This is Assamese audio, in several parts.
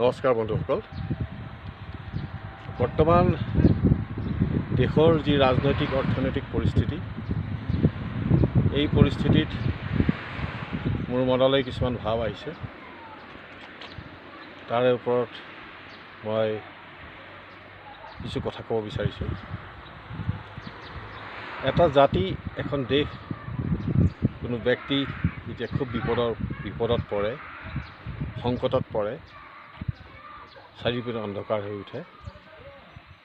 নমস্কাৰ বন্ধুসকল। বৰ্তমান দেশৰ যি ৰাজনৈতিক অৰ্থনৈতিক পৰিস্থিতি, এই পৰিস্থিতিত মোৰ মনলৈ কিছুমান ভাৱ আহিছে। তাৰে ওপৰত মই কিছু কথা ক'ব বিচাৰিছোঁ। এটা জাতি, এখন দেশ, কোনো ব্যক্তি যেতিয়া খুব বিপদত পৰে, সংকটত পৰে, চাৰিওপিনে অন্ধকাৰ হৈ উঠে,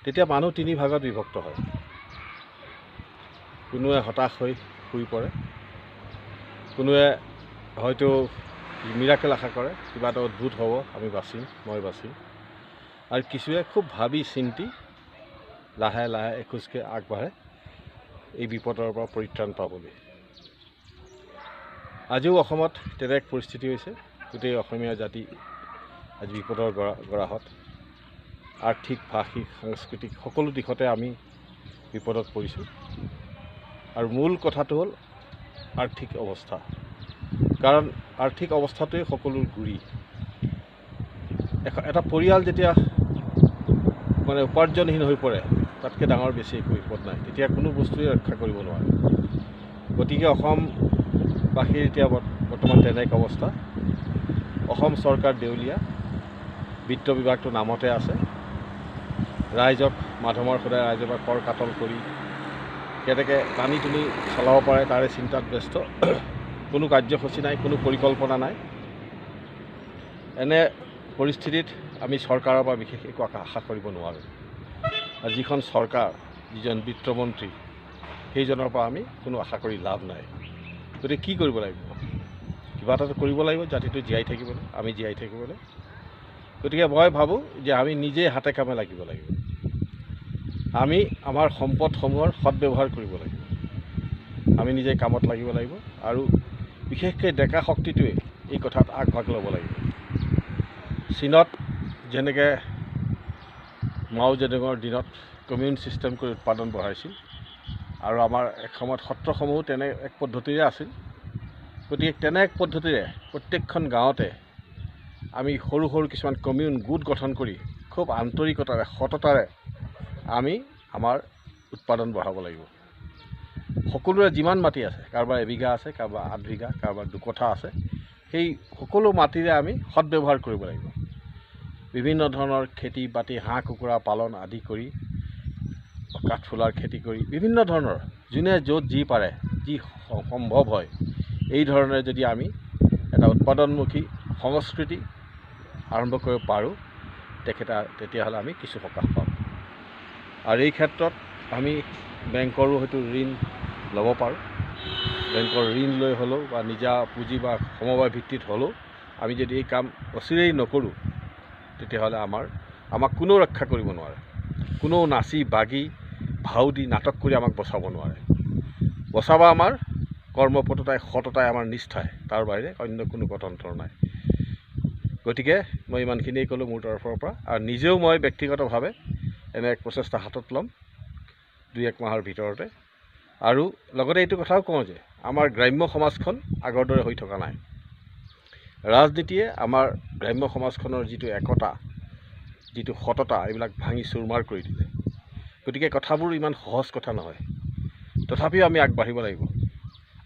তেতিয়া মানুহ তিনি ভাগত বিভক্ত হয়। কোনোৱে হতাশ হৈ শুই পৰে, কোনোৱে হয়তো মিৰাকেল আশা কৰে, কিবা এটা অদ্ভুত হ'ব, আমি বাচিম, মই বাচিম, আৰু কিছুৱে খুব ভাবি চিন্তি লাহে লাহে এখোজকে আগবাঢ়ে এই বিপদৰ পৰা পৰিত্ৰাণ পাবলৈ। আজিও অসমত তেনে এক পৰিস্থিতি হৈছে। গোটেই অসমীয়া জাতি আজি বিপদৰ গৰাহত। আৰ্থিক, ভাষিক, সাংস্কৃতিক সকলো দিশতে আমি বিপদত পৰিছোঁ। আৰু মূল কথাটো হ'ল আৰ্থিক অৱস্থা, কাৰণ আৰ্থিক অৱস্থাটোৱে সকলোৰ গুৰি। এটা পৰিয়াল যেতিয়া উপাৰ্জনহীন হৈ পৰে, তাতকৈ ডাঙৰ বেছি একো বিপদ নাই, তেতিয়া কোনো বস্তুৱে ৰক্ষা কৰিব নোৱাৰে। গতিকে অসমবাসীৰ এতিয়া বৰ্তমান তেনে এক অৱস্থা। অসম চৰকাৰ দেউলীয়া, বিত্ত বিভাগটো নামতে আছে। ৰাইজক মাধমৰ সদায় ৰাইজৰ পৰা কৰ কাটল কৰি কেনেকৈ টানি টুনি চলাব পাৰে তাৰে চিন্তাত ব্যস্ত। কোনো কাৰ্যসূচী নাই, কোনো পৰিকল্পনা নাই। এনে পৰিস্থিতিত আমি চৰকাৰৰ পৰা বিশেষ একো আশা কৰিব নোৱাৰোঁ। আৰু যিখন চৰকাৰ, যিজন বিত্তমন্ত্ৰী, সেইজনৰ পৰা আমি কোনো আশা কৰি লাভ নাই। গতিকে কি কৰিব লাগিব? কিবা এটা কৰিব লাগিব জাতিটো জীয়াই থাকিবলৈ, আমি জীয়াই থাকিবলৈ। গতিকে মই ভাবোঁ যে আমি নিজে হাতে কামে লাগিব লাগিব। আমি আমাৰ সম্পদসমূহৰ সৎব্যৱহাৰ কৰিব লাগিব। আমি নিজে কামত লাগিব লাগিব, আৰু বিশেষকৈ ডেকা শক্তিটোৱে এই কথাত আগভাগ ল'ব লাগিব। চীনত যেনেকৈ মাও জেডুঙৰ দিনত কমিউনিষ্ট ছিষ্টেম কৰি উৎপাদন বঢ়াইছিল, আৰু আমাৰ এসময়ত সত্ৰসমূহো তেনে এক পদ্ধতিৰে আছিল। গতিকে তেনে এক পদ্ধতিৰে প্ৰত্যেকখন গাঁৱতে আমি সৰু সৰু কিছুমান গোট গঠন কৰি খুব আন্তৰিকতাৰে, সততাৰে আমি আমাৰ উৎপাদন বঢ়াব লাগিব। সকলোৰে যিমান মাটি আছে, কাৰোবাৰ এবিঘা আছে, কাৰোবাৰ 8 বিঘা, কাৰোবাৰ 2 কঠা আছে, সেই সকলো মাটিৰে আমি সৎব্যৱহাৰ কৰিব লাগিব। বিভিন্ন ধৰণৰ খেতি বাতি, হাঁহ কুকুৰা পালন আদি কৰি, কাঠফুলাৰ খেতি কৰি, বিভিন্ন ধৰণৰ যোনে য'ত যি পাৰে, যি সম্ভৱ হয়, এই ধৰণে যদি আমি এটা উৎপাদনমুখী সংস্কৃতি আৰম্ভ কৰিব পাৰোঁ, তেতিয়াহ'লে আমি কিছু সকাহ পাম। আৰু এই ক্ষেত্ৰত আমি বেংকৰো হয়তো ঋণ ল'ব পাৰোঁ। বেংকৰ ঋণ লৈ হ'লেও বা নিজা পুঁজি বা সমবায় ভিত্তিত হ'লেও আমি যদি এই কাম অচিৰেই নকৰোঁ, তেতিয়াহ'লে আমাক কোনেও ৰক্ষা কৰিব নোৱাৰে। কোনেও নাচি বাগি ভাও দি নাটক কৰি আমাক বচাব নোৱাৰে। বচাব আমাৰ কৰ্মপটুতাই, সততাই, আমাৰ নিষ্ঠাই, তাৰ বাহিৰে অন্য কোনো গঠন্তৰ নাই। গতিকে মই ইমানখিনিয়ে ক'লোঁ মোৰ তৰফৰ পৰা। আৰু নিজেও মই ব্যক্তিগতভাৱে এনে এক প্ৰচেষ্টা হাতত ল'ম 2-1 মাহৰ ভিতৰতে। আৰু লগতে এইটো কথাও কওঁ যে আমাৰ গ্ৰাম্য সমাজখন আগৰ দৰে হৈ থকা নাই। ৰাজনীতিয়ে আমাৰ গ্ৰাম্য সমাজখনৰ যিটো একতা, যিটো সততা, এইবিলাক ভাঙি চুৰমাৰ কৰি দিলে। গতিকে কথাবোৰ ইমান সহজ কথা নহয়। তথাপিও আমি আগবাঢ়িব লাগিব।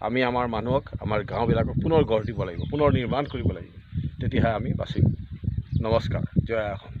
আমি আমাৰ মানুহক, আমাৰ গাঁওবিলাকক পুনৰ গঢ় দিব লাগিব, পুনৰ নিৰ্মাণ কৰিব লাগিব। তেতিয়াহে আমি বাচিম। নমস্কাৰ। জয় অসম।